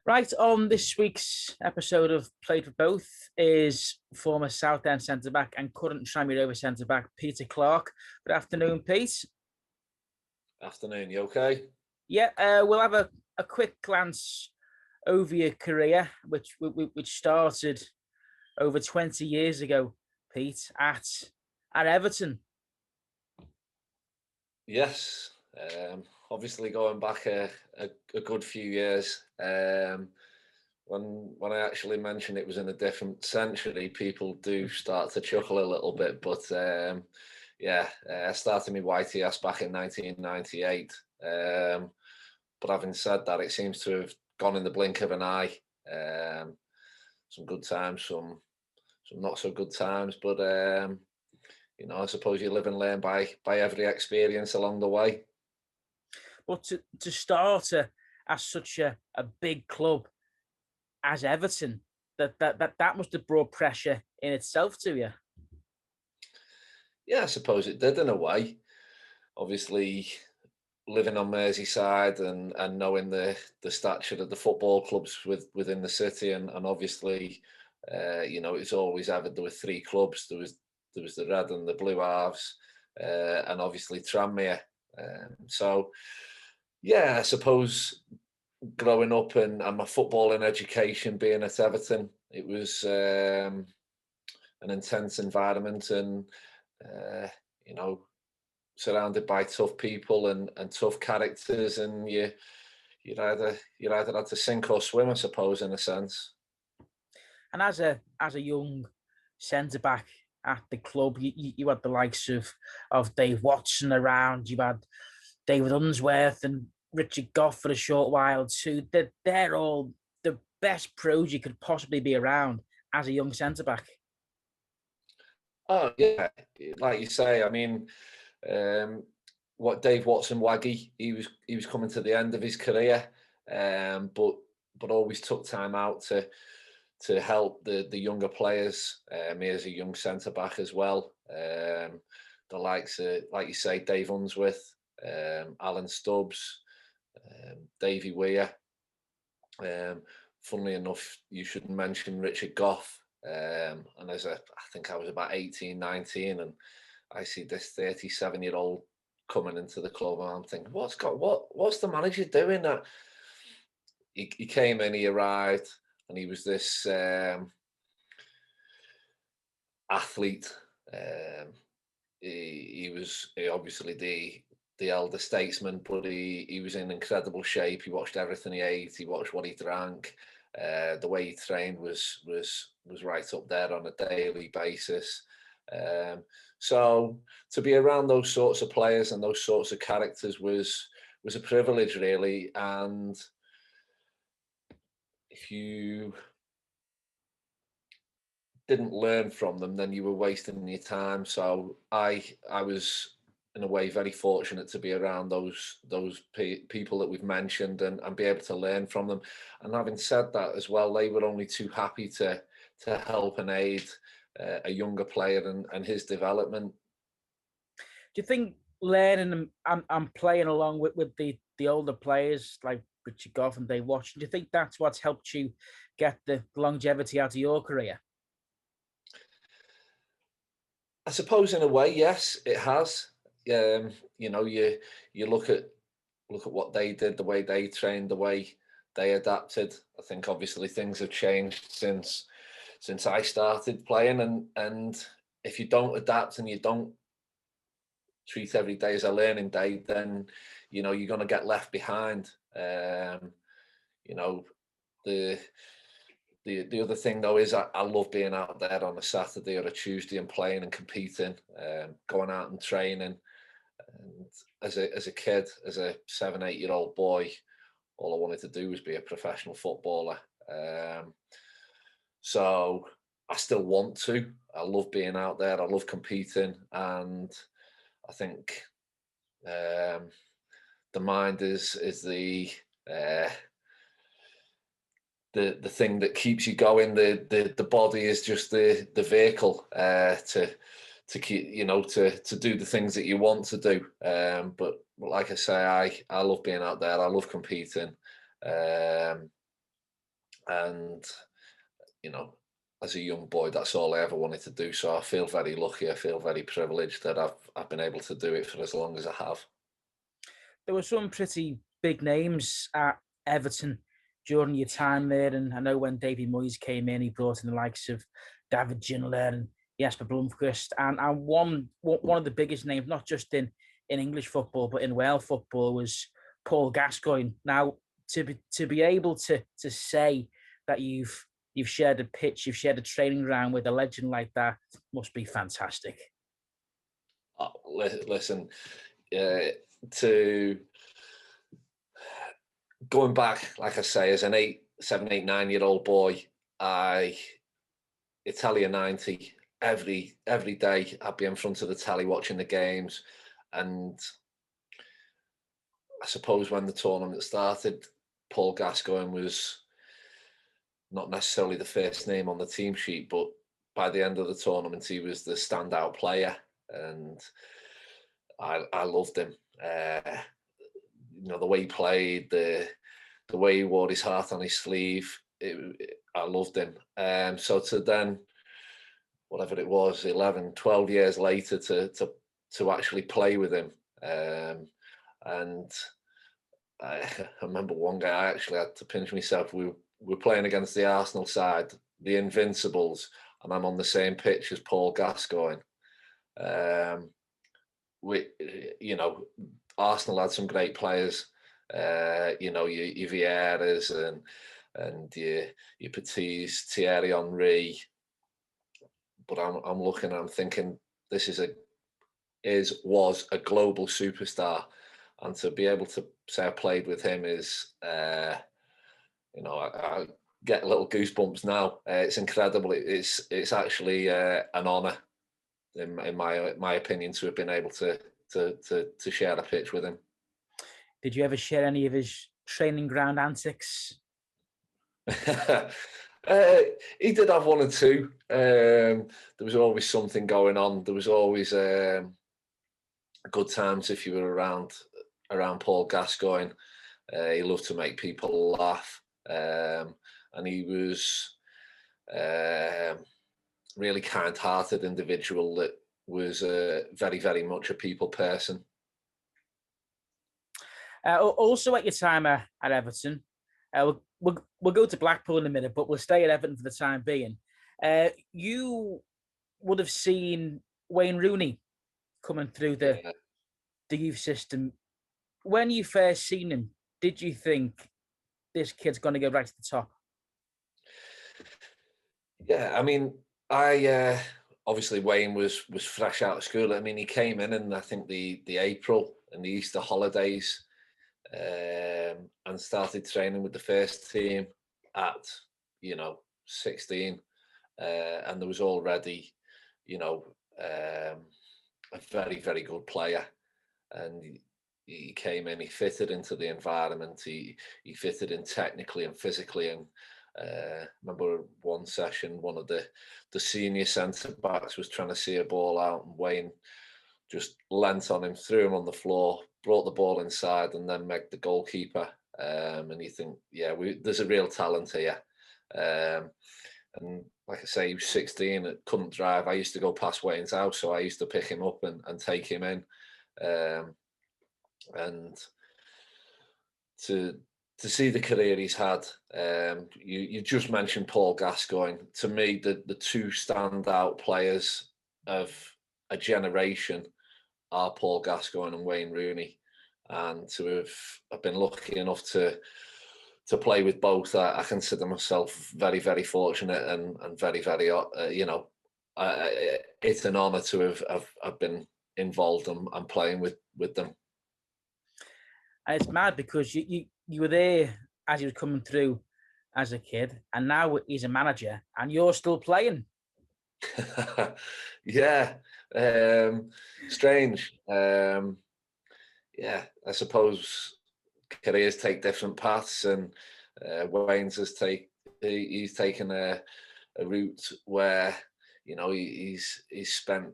Right, on this week's episode of Played for Both is former Southend centre-back and current Tranmere Rovers centre-back, Peter Clarke. Good afternoon, Pete. Afternoon, you okay? Yeah, we'll have a quick glance over your career, which started over 20 years ago, Pete, at Everton. Yes, obviously going back a good few years. When I actually mentioned it was in a different century, people do start to chuckle a little bit. But I started my YTS back in 1998. But having said that, it seems to have gone in the blink of an eye. Some good times, some not so good times, but I suppose you live and learn by every experience along the way. But to start as such a big club as Everton, that must have brought pressure in itself to you. Yeah, I suppose it did in a way. Obviously, living on Merseyside and knowing the stature of the football clubs within the city, and obviously, it's always ever there were three clubs. There was the Red and the Blue Halves, and obviously Tranmere. So, yeah, I suppose growing up and my footballing education being at Everton, it was an intense environment and uh, you know surrounded by tough people and tough characters, and you're either had to sink or swim, I suppose, in a sense. And as a young centre back at the club, you had the likes of Dave Watson around. You had David Unsworth and Richard Goff for a short while too. They're all the best pros you could possibly be around as a young centre back. Oh yeah, like you say, I mean, um, what Dave Watson Waggy, he was coming to the end of his career, but always took time out to help the younger players. Me as a young centre back as well. The likes of, like you say, Dave Unsworth, Alan Stubbs, Davy Weir. Funnily enough, you should mention Richard Goff. And I think I was about 18, 19, and I see this 37-year-old coming into the club, and I'm thinking, what's the manager doing? That he came in, he arrived, and he was this athlete. He was obviously the elder statesman, but he was in incredible shape. He watched everything he ate. He watched what he drank. The way he trained was right up there on a daily basis. So to be around those sorts of players and those sorts of characters was a privilege, really. And if you didn't learn from them, then you were wasting your time. So I was in a way very fortunate to be around those people that we've mentioned and be able to learn from them. And having said that as well, they were only too happy to help and aid a younger player and his development. Do you think learning and playing along with the older players like Richard Goff and Dave Watson, do you think that's what's helped you get the longevity out of your career? I suppose in a way, yes, it has. You look at what they did, the way they trained, the way they adapted. I think obviously things have changed since I started playing, and if you don't adapt and you don't treat every day as a learning day, then you're going to get left behind. You know the the other thing though is I love being out there on a Saturday or a Tuesday and playing and competing, going out and training. And as a kid, as a 7, 8-year-old boy, all I wanted to do was be a professional footballer. So I still want to. I love being out there. I love competing, and I think the mind is uh, the thing that keeps you going. The body is just the vehicle to keep to do the things that you want to do. But like I say, I love being out there. I love competing. And, you know, as a young boy, that's all I ever wanted to do. So I feel very lucky. I feel very privileged that I've been able to do it for as long as I have. There were some pretty big names at Everton during your time there, and I know when Davy Moyes came in, he brought in the likes of David Ginola and Jesper Blomqvist, and one of the biggest names, not just in English football but in Wales football, was Paul Gascoigne. Now, to be able to say that you've shared a pitch, you've shared a training ground with a legend like that must be fantastic. Oh, listen, to going back, like I say, as an 8, 7, 8, 9-year-old boy, Italia 90, every day I'd be in front of the telly watching the games. And I suppose when the tournament started, Paul Gascoigne was not necessarily the first name on the team sheet, but by the end of the tournament, he was the standout player, and I loved him. The way he played, the way he wore his heart on his sleeve, I loved him. So to then, whatever it was, 11, 12 years later, to actually play with him, and I remember one guy I actually had to pinch myself. We were playing against the Arsenal side, the Invincibles, and I'm on the same pitch as Paul Gascoigne. Arsenal had some great players. Your Vieiras and your Petits, Thierry Henry. But I'm looking, I'm thinking this was a global superstar, and to be able to say I played with him is, I get little goosebumps now. It's incredible. It's actually an honour, in my opinion, to have been able to share a pitch with him. Did you ever share any of his training ground antics? He did have one or two. There was always something going on. There was always good times if you were around Paul Gascoigne. He loved to make people laugh, and he was really kind-hearted individual that was very, very much a people person. Also, at your time at Everton, we'll go to Blackpool in a minute, but we'll stay at Everton for the time being. You would have seen Wayne Rooney coming through the youth system. When you first seen him, did you think this kid's going to go right to the top? Yeah, I mean, I obviously Wayne was fresh out of school. I mean, he came in I think the April and the Easter holidays, and started training with the first team at 16, and there was already a very, very good player, and he came in, he fitted into the environment, he fitted in technically and physically. And remember one session, one of the senior centre backs was trying to see a ball out, and Wayne just leant on him, threw him on the floor, brought the ball inside, and then Meg the goalkeeper. And you think, yeah, there's a real talent here. And like I say, he was 16, couldn't drive. I used to go past Wayne's house, so I used to pick him up and take him in. And to see the career he's had, you just mentioned Paul Gascoigne. To me, the two standout players of a generation are Paul Gascoigne and Wayne Rooney. And to have been lucky enough to play with both, I consider myself very, very fortunate and very, very, it's an honour to have been involved and playing with them. And it's mad because you were there as he was coming through as a kid, and now he's a manager, and you're still playing. Yeah, strange. Yeah, I suppose careers take different paths, and Wayne's he's taken a route where he's spent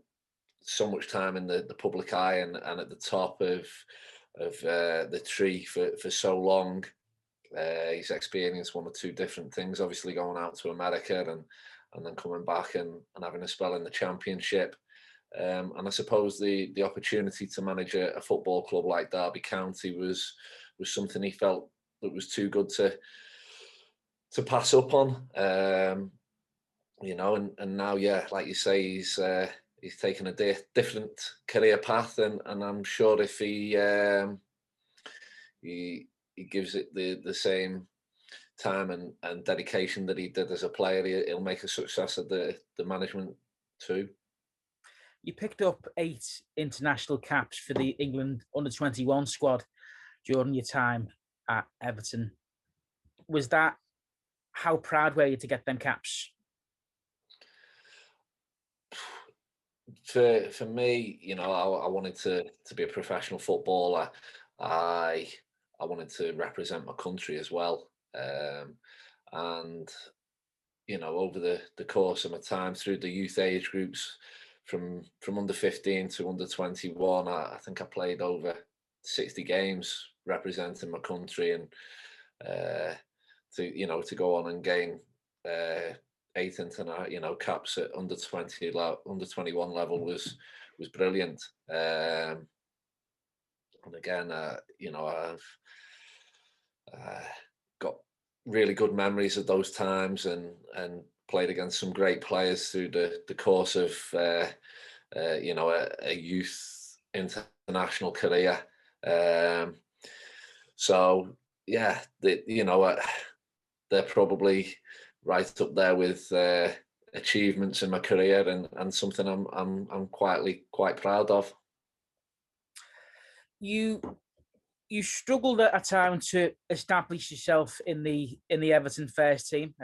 so much time in the public eye and at the top of the tree for so long. He's experienced one or two different things, obviously going out to America and then coming back and having a spell in the Championship. And I suppose the opportunity to manage a football club like Derby County was something he felt that was too good to pass up on. And now, yeah, like you say, he's taken a different career path, and I'm sure if he gives it the same time and dedication that he did as a player, he'll make a success of the management too. You picked up 8 international caps for the England under-21 squad during your time at Everton. Was that, how proud were you to get them caps? For me, I wanted to be a professional footballer. I wanted to represent my country as well. And over the course of my time through the youth age groups, from under 15 to under 21, I think I played over 60 games representing my country, and to go on and gain 8 caps at under 20 under 21 level was brilliant. And again, I've got really good memories of those times, and played against some great players through the course of a youth international career. So yeah, they're probably right up there with achievements in my career, and something I'm quite proud of. You struggled at a time to establish yourself in the Everton first team,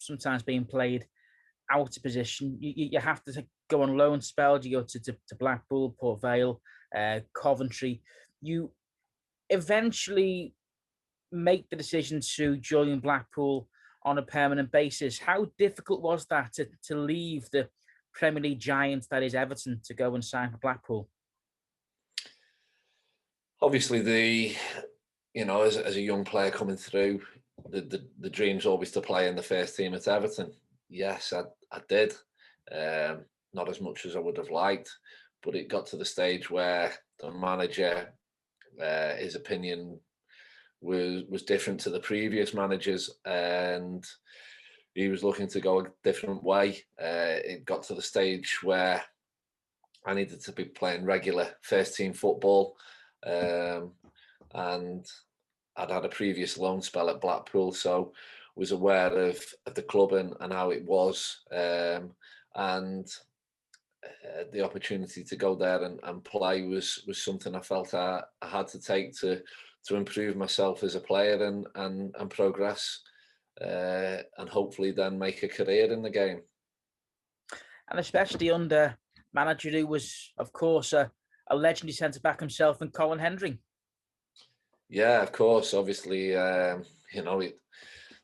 sometimes being played out of position. You have to go on loan spells. You go to Blackpool, Port Vale, Coventry. You eventually make the decision to join Blackpool on a permanent basis. How difficult was that to leave the Premier League giant that is Everton to go and sign for Blackpool? Obviously, as a young player coming through, the dream's always to play in the first team at Everton. Yes, I did. Not as much as I would have liked, but it got to the stage where the manager, his opinion was different to the previous managers, and he was looking to go a different way. It got to the stage where I needed to be playing regular first team football, and I'd had a previous loan spell at Blackpool, so was aware of the club and how it was, and the opportunity to go there and play was something I felt I had to take to improve myself as a player and progress, and hopefully then make a career in the game. And especially under manager who was, of course, a legendary centre-back himself, and Colin Hendry. Yeah, of course. Obviously,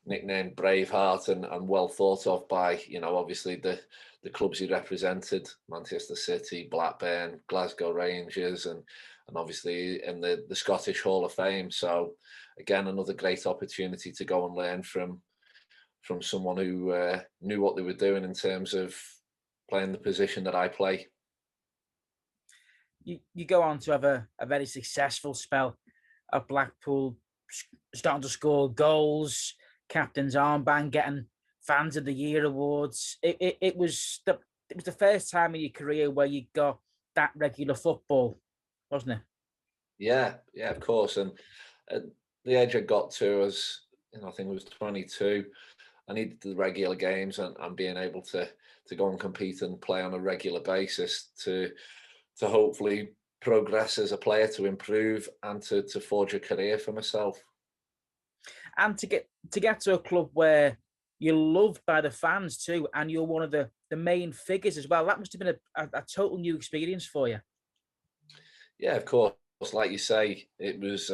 nicknamed Braveheart and well thought of by, obviously the clubs he represented: Manchester City, Blackburn, Glasgow Rangers, and obviously in the Scottish Hall of Fame. So again, another great opportunity to go and learn from someone who knew what they were doing in terms of playing the position that I play. You go on to have a very successful spell at Blackpool, starting to score goals, captain's armband, getting Fans of the Year awards. It was the first time in your career where you got that regular football, wasn't it? Yeah, of course. And at the age I got to, as I think it was 22, I needed the regular games and being able to go and compete and play on a regular basis to hopefully progress as a player, to improve, and to forge a career for myself. And to get to a club where you're loved by the fans too, and you're one of the main figures as well. That must have been a total new experience for you. Yeah, of course. Like you say, it was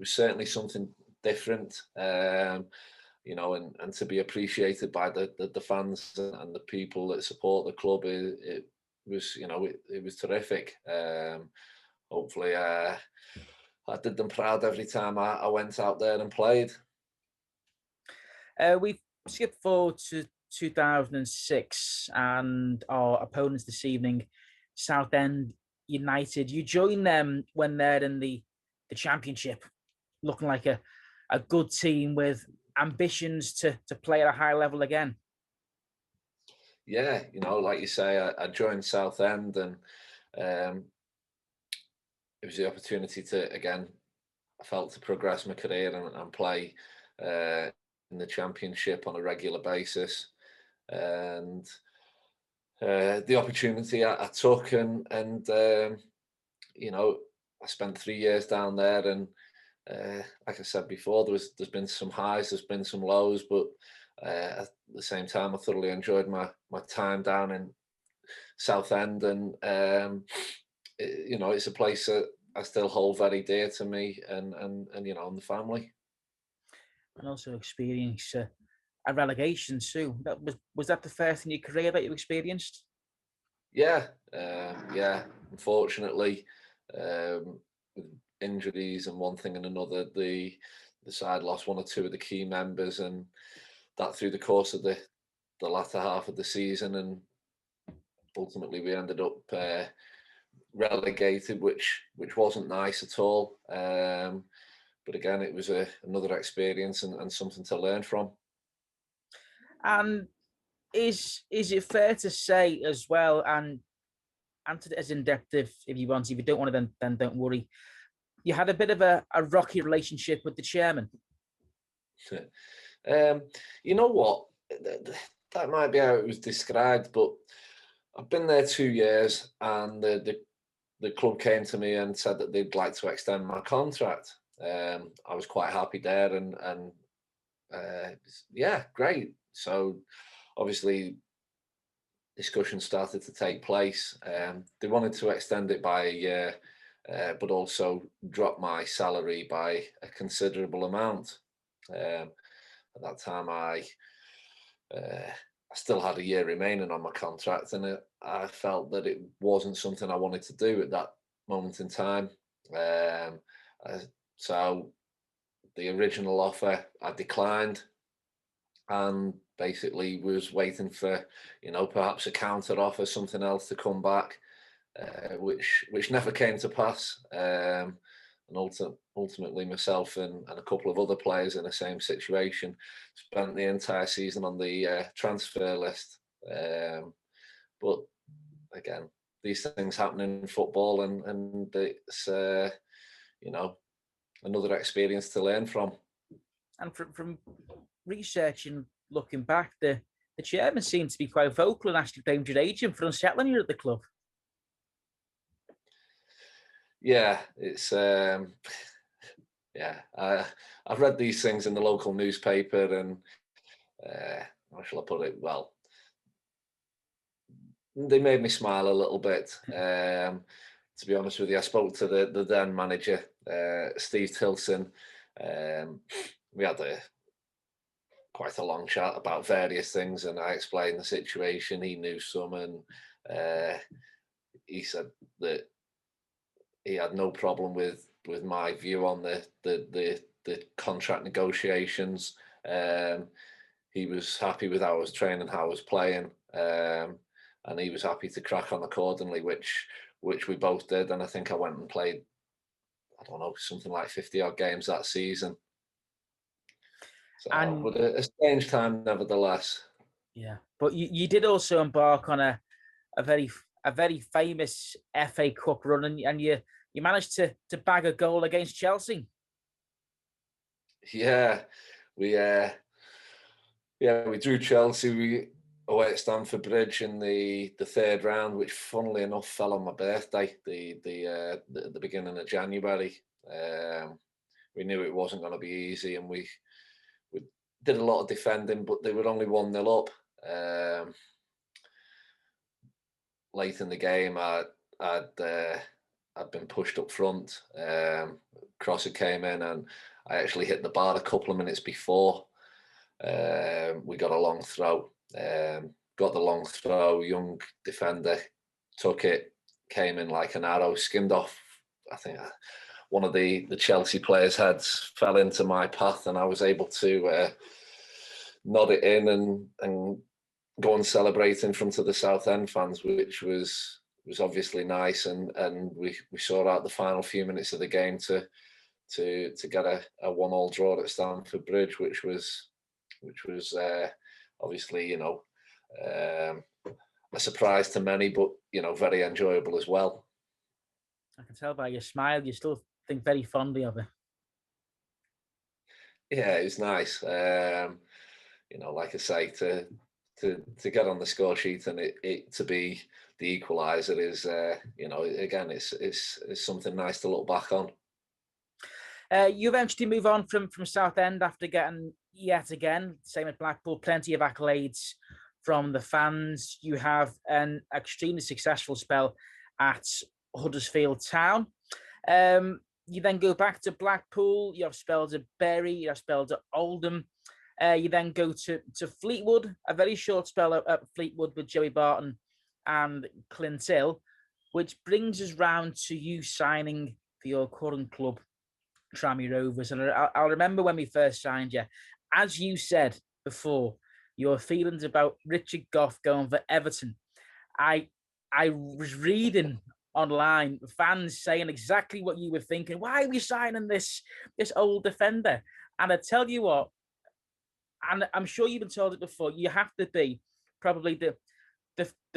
certainly something different. And to be appreciated by the fans and the people that support the club, it was, it was terrific. Hopefully, I did them proud every time I went out there and played. We skipped forward to 2006, and our opponents this evening, Southend United. You join them when they're in the Championship, looking like a good team with ambitions to play at a high level again. Yeah, like you say, I joined Southend, and um, it was the opportunity to, again, I felt, to progress my career and play in the Championship on a regular basis. And the opportunity I took, and I spent 3 years down there, and like I said before, there's been some highs, there's been some lows, but at the same time, I thoroughly enjoyed my time down in Southend, and it's a place that I still hold very dear to me, and and the family. And also experience a relegation too. Was that the first in your career that you experienced? Yeah, yeah. Unfortunately, with injuries and one thing and another, the side lost one or two of the key members, and that through the course of the latter half of the season, and ultimately we ended up relegated, which wasn't nice at all. But again, it was another experience and something to learn from. And is it fair to say as well, and answer it as in depth if you want. If you don't want to, then don't worry. You had a bit of a rocky relationship with the chairman. You know what? That might be how it was described, but I've been there 2 years, and the club came to me and said that they'd like to extend my contract. I was quite happy there, and yeah, great. So obviously discussions started to take place. They wanted to extend it by a year, but also drop my salary by a considerable amount. At that time, I still had a year remaining on my contract, and I felt that it wasn't something I wanted to do at that moment in time. Um, uh, so the original offer I declined, and basically was waiting for, perhaps a counter offer, something else to come back, which never came to pass. And ultimately, myself and a couple of other players in the same situation spent the entire season on the transfer list. But again, these things happen in football, and it's another experience to learn from. And from researching, looking back, the chairman seemed to be quite vocal and actually blamed your agent for unsettling you at the club. Yeah, it's yeah. I've read these things in the local newspaper, and how shall I put it? Well, they made me smile a little bit. To be honest with you, I spoke to the then manager, Steve Tilson. We had quite a long chat about various things, and I explained the situation. He knew some, and he said that he had no problem with my view on the contract negotiations. He was happy with how I was training, how I was playing, and he was happy to crack on accordingly, which we both did. And I think I went and played, I don't know, something like 50 odd games that season. So, And but a strange time, nevertheless. yeah, but you did also embark on a very a very famous FA Cup run, and you managed to bag a goal against Chelsea. Yeah, we we drew Chelsea. We away at Stamford Bridge in the third round, which funnily enough fell on my birthday, the beginning of January. We knew it wasn't going to be easy, and we did a lot of defending, but they were only 1-0 up. Late in the game, I'd been pushed up front. Crosser came in, and I actually hit the bar a couple of minutes before. We got a long throw. Got the long throw. Young defender took it, came in like an arrow, skimmed off. I think one of the Chelsea players' heads fell into my path, and I was able to nod it in and go and celebrate in front of the Southend fans, which was obviously nice. And we saw out the final few minutes of the game to get a 1-1 draw at Stamford Bridge, which was obviously, a surprise to many, but very enjoyable as well. I can tell by your smile, you still think very fondly of it. Yeah, it was nice. Like I say, to get on the score sheet and it to be the equaliser is, again, it's something nice to look back on. You eventually move on from Southend after getting, yet again, same at Blackpool, plenty of accolades from the fans. You have an extremely successful spell at Huddersfield Town. You then go back to Blackpool. You have spells at Bury. You have spells at Oldham. You then go to Fleetwood, a very short spell at Fleetwood with Joey Barton and Clint Hill, which brings us round to you signing for your current club, Tranmere Rovers. And I'll remember when we first signed you, as you said before, your feelings about Richard Gough going for Everton. I was reading online fans saying exactly what you were thinking. Why are we signing this old defender? And I tell you what, and I'm sure you've been told it before, you have to be probably the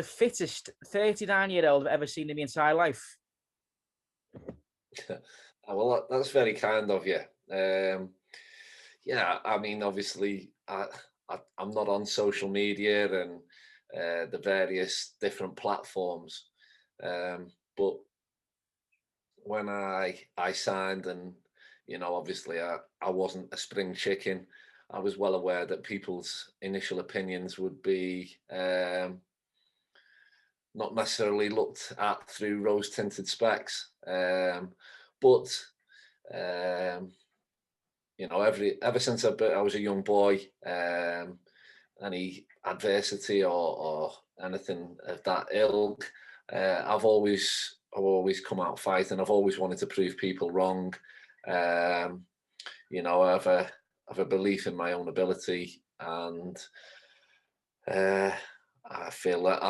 fittest 39-year-old I've ever seen in my entire life. Well, that's very kind of you. Yeah, I mean, obviously, I'm not on social media and the various different platforms, but when I signed, and obviously, I wasn't a spring chicken. I was well aware that people's initial opinions would be not necessarily looked at through rose-tinted specs, but ever since I was a young boy, any adversity or anything of that ilk, I've always come out fighting. I've always wanted to prove people wrong. I have a belief in my own ability, and I feel that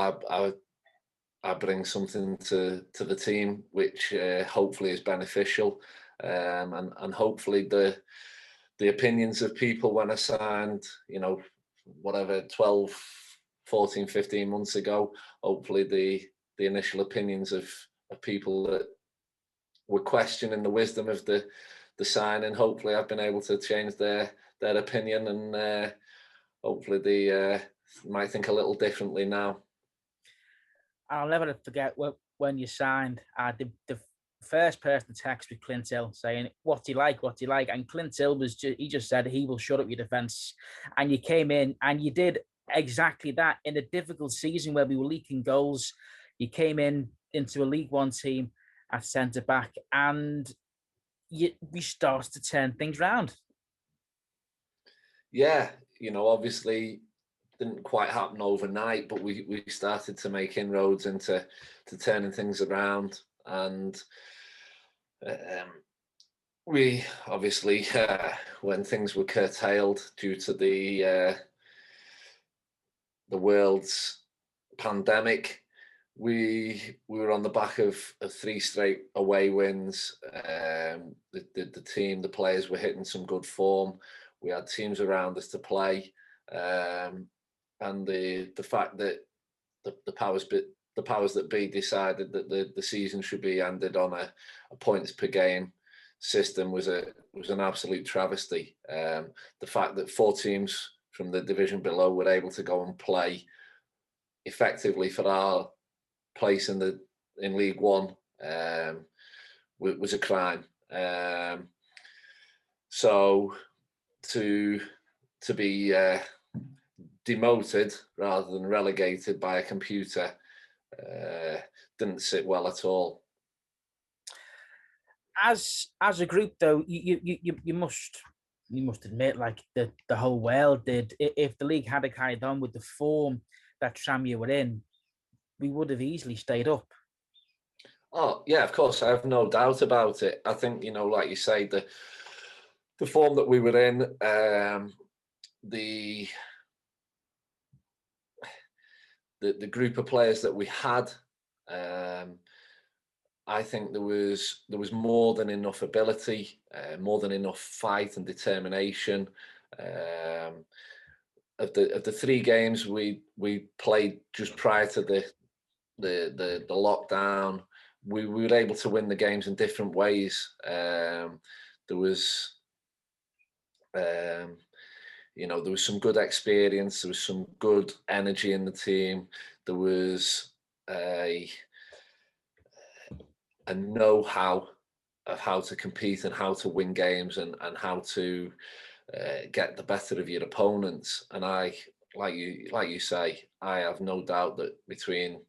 I bring something to the team which hopefully is beneficial, and hopefully the opinions of people when I signed, whatever, 12, 14, 15 months ago, hopefully the initial opinions of people that were questioning the wisdom of the signing, hopefully I've been able to change their opinion, and hopefully they might think a little differently now. I'll never forget when you signed. The first person to text with Clint Hill saying, "What's he like? What's he like?" And Clint Hill he just said he will shut up your defence. And you came in and you did exactly that in a difficult season where we were leaking goals. You came into a League One team at centre back, and we started to turn things round. Yeah, obviously didn't quite happen overnight, but we started to make inroads into turning things around, and we obviously when things were curtailed due to the world's pandemic, we were on the back of 3 straight away wins. The team, the players were hitting some good form. We had teams around us to play, and the fact that the powers that be decided that the season should be ended on a points per game system was an absolute travesty. The fact that 4 teams from the division below were able to go and play effectively for our place in League One was a crime. So to be demoted rather than relegated by a computer didn't sit well at all. As a group, though, you must admit, like the whole world did, if the league had carried on with the form that Tranmere were in, we would have easily stayed up. Oh yeah, of course, I have no doubt about it. I think, like you say, the form that we were in, the the group of players that we had, I think there was more than enough ability, more than enough fight and determination. Of the 3 games we played just prior to the lockdown, we were able to win the games in different ways. There was there was some good experience. There was some good energy in the team. There was a know-how of how to compete and how to win games and how to get the better of your opponents. And I, like you say, I have no doubt that between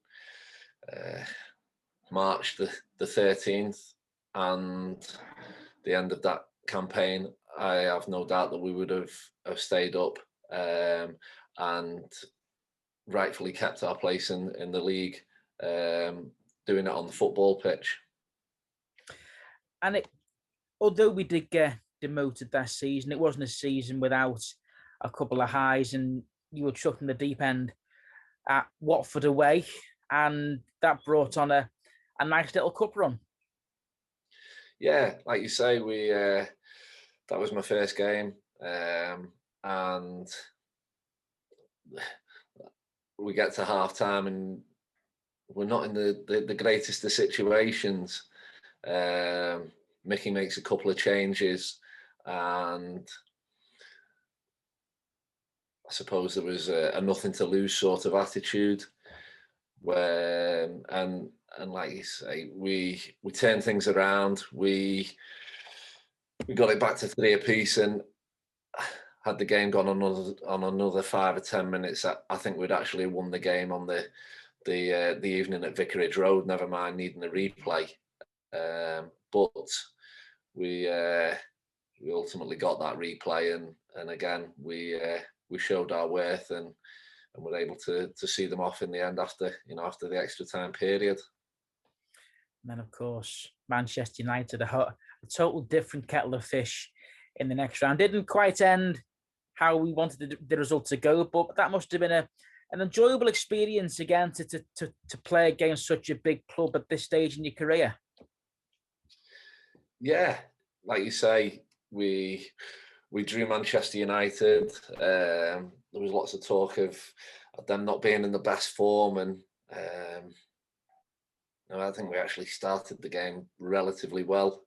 March the 13th and the end of that campaign, I have no doubt that we would have stayed up and rightfully kept our place in the league, doing it on the football pitch. And although we did get demoted that season, it wasn't a season without a couple of highs, and you were chucked in the deep end at Watford away, and that brought on a nice little cup run. Yeah, like you say, that was my first game, and we get to half time and we're not in the greatest of situations. Mickey makes a couple of changes, and I suppose there was a nothing to lose sort of attitude. And like you say, we turned things around. We got it back to 3 apiece, and had the game gone on another 5 or 10 minutes, I think we'd actually won the game on the evening at Vicarage Road. Never mind needing a replay. But we ultimately got that replay, and again we showed our worth and were able to see them off in the end after the extra time period. And then, of course, Manchester United, a total different kettle of fish in the next round. Didn't quite end how we wanted the result to go, but that must have been an enjoyable experience again to play against such a big club at this stage in your career. Yeah, like you say, we drew Manchester United. There was lots of talk of them not being in the best form, and I think we actually started the game relatively well.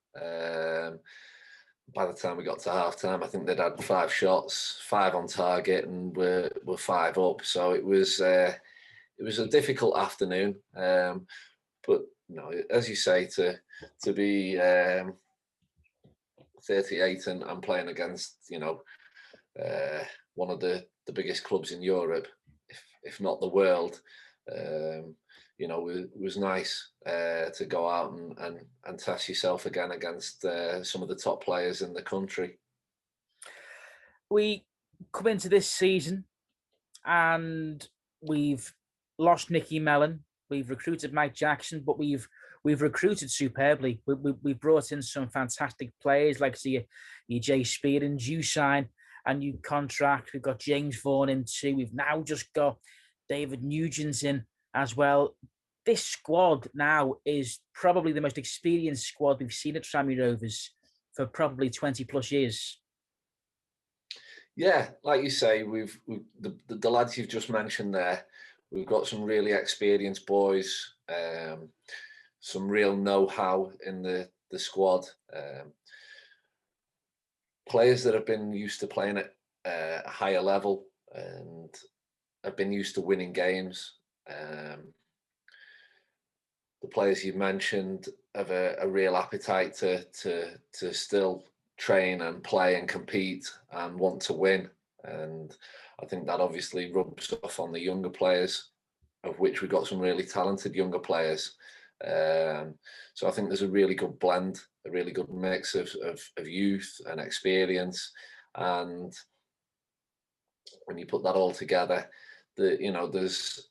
By the time we got to half time, I think they'd had 5 shots, 5 on target, and we're 5 up. So it was a difficult afternoon. But as you say, to be 38 and playing against one of the biggest clubs in Europe, if not the world, it was nice to go out and test yourself again against some of the top players in the country. We come into this season and we've lost Nicky Mellon. We've recruited Mike Jackson, but we've recruited superbly. We've brought in some fantastic players like your Jay Spearings. You sign a new contract. We've got James Vaughan in too. We've now just got David Nugent in as well. This squad now is probably the most experienced squad we've seen at Tranmere Rovers for probably 20 plus years. Yeah, like you say, we've the lads you've just mentioned there. We've got some really experienced boys, some real know-how in the squad, players that have been used to playing at a higher level and have been used to winning games. The players you've mentioned have a real appetite to still train and play and compete and want to win, and I think that obviously rubs off on the younger players, of which we've got some really talented younger players. So I think there's a really good blend, a really good mix of youth and experience, and when you put that all together, there's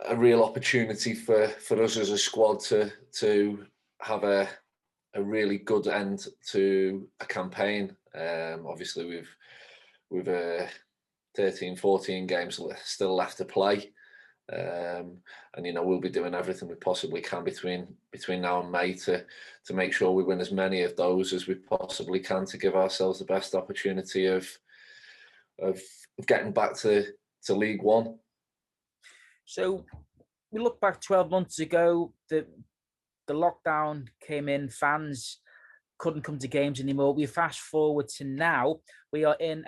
a real opportunity for us as a squad to have a really good end to a campaign. Obviously, we've 13, 14 games still left to play. And we'll be doing everything we possibly can between now and May to make sure we win as many of those as we possibly can to give ourselves the best opportunity of getting back to League One. So we look back 12 months ago, the lockdown came in, fans couldn't come to games anymore. We fast forward to now, we are in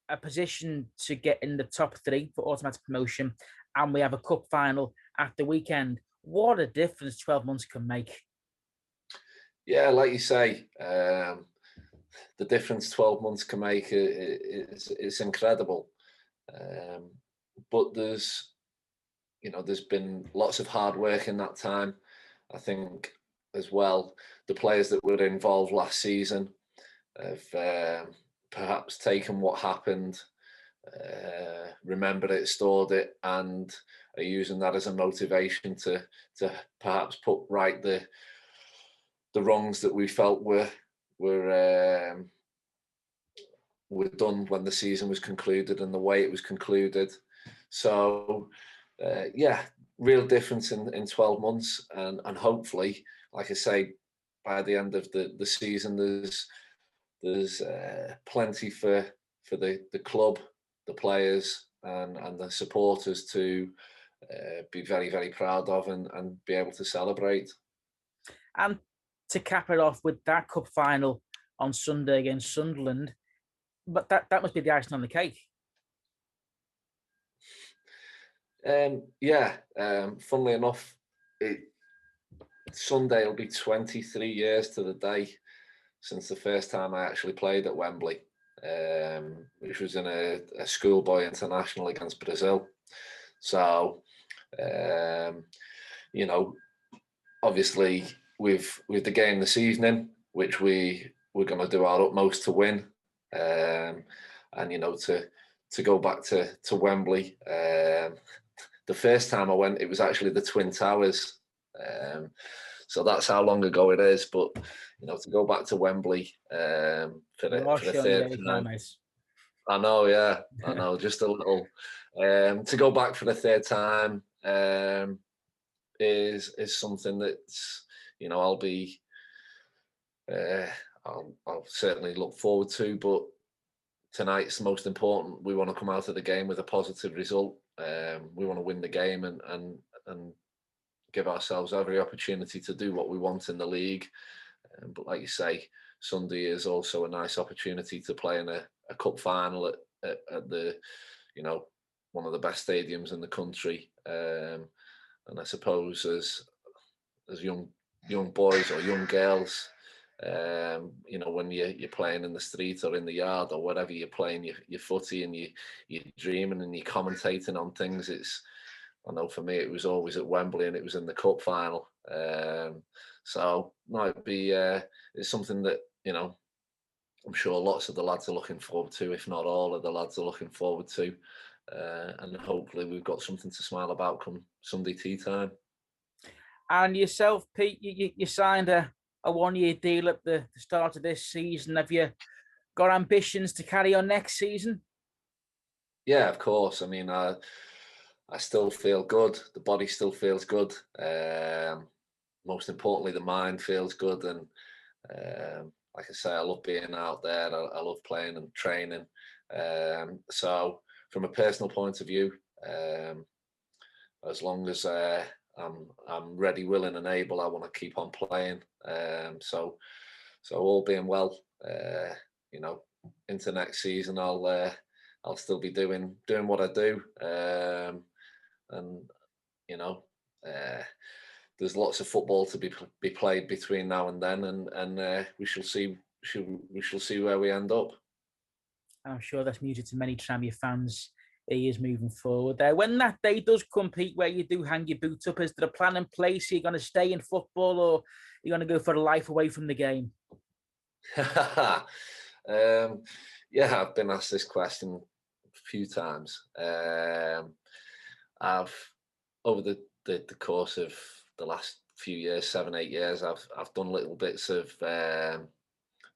a position to get in the top 3 for automatic promotion, and we have a cup final at the weekend. What a difference 12 months can make. Yeah, like you say, the difference 12 months can make it's incredible. But there's been lots of hard work in that time. I think as well, the players that were involved last season have perhaps taken what happened, remembered it, stored it, and are using that as a motivation to perhaps put right the wrongs that we felt were done when the season was concluded and the way it was concluded. So real difference in 12 months, and hopefully, like I say, by the end of the season, there's plenty for the club, the players, and the supporters to be very, very proud of and be able to celebrate. And to cap it off with that cup final on Sunday against Sunderland, but that must be the icing on the cake. Funnily enough, Sunday will be 23 years to the day since the first time I actually played at Wembley, which was in a schoolboy international against Brazil. So, obviously with the game this evening, which we're going to do our utmost to win, and to go back to Wembley. The first time I went, it was actually the Twin Towers. So that's how long ago it is. But to go back to Wembley for the third time. I know, yeah, I know, just a little. To go back for the third time is something that's I'll certainly look forward to. But tonight's the most important. We want to come out of the game with a positive result. We want to win the game and give ourselves every opportunity to do what we want in the league. But like you say, Sunday is also a nice opportunity to play in a cup final at the one of the best stadiums in the country. And I suppose as young boys or young girls, when you're playing in the street or in the yard or whatever, you're playing your footy and you're dreaming and you're commentating on things. I know for me it was always at Wembley and it was in the cup final. So it'd be it's something that I'm sure lots of the lads are looking forward to, if not all of the lads are looking forward to, and hopefully we've got something to smile about come Sunday tea time. And yourself, Pete, you signed a 1-year deal at the start of this season. Have you got ambitions to carry on next season? Yeah, of course. I mean, I still feel good. The body still feels good. Most importantly, the mind feels good. And like I say, I love being out there. I love playing and training. So from a personal point of view, as long as I'm ready, willing, and able, I want to keep on playing. So all being well, into next season, I'll still be doing what I do. And there's lots of football to be played between now and then, and we shall see. We shall see where we end up. I'm sure that's music to many Tranmere fans' ears moving forward. When that day does come, Pete, where you do hang your boots up, is there a plan in place? Are you going to stay in football, or are you going to go for a life away from the game? Yeah, I've been asked this question a few times. I've over the course of the last few years, 7-8 years, I've done little bits of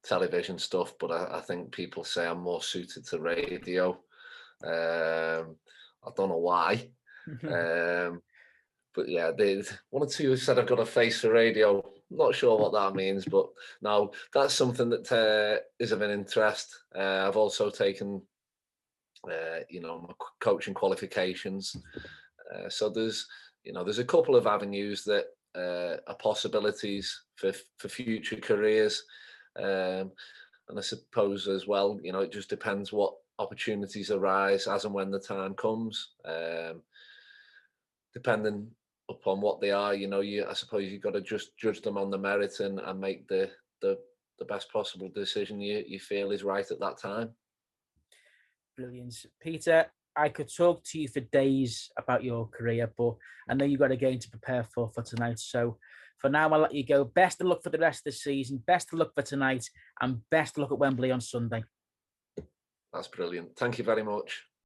television stuff, but I think people say I'm more suited to radio. I don't know why. But yeah, one or two have said I've got a face for radio. Not sure what that means, but no, that's something that is of an interest. I've also taken, my coaching qualifications. So there's a couple of avenues that are possibilities for future careers. Um, and I suppose as well, it just depends what opportunities arise as and when the time comes. Depending upon what they are, I suppose you've got to just judge them on the merit and make the best possible decision you feel is right at that time. Brilliant. Peter, I could talk to you for days about your career, but I know you've got a game to prepare for tonight. So for now, I'll let you go. Best of luck for the rest of the season. Best of luck for tonight, and best of luck at Wembley on Sunday. That's brilliant. Thank you very much.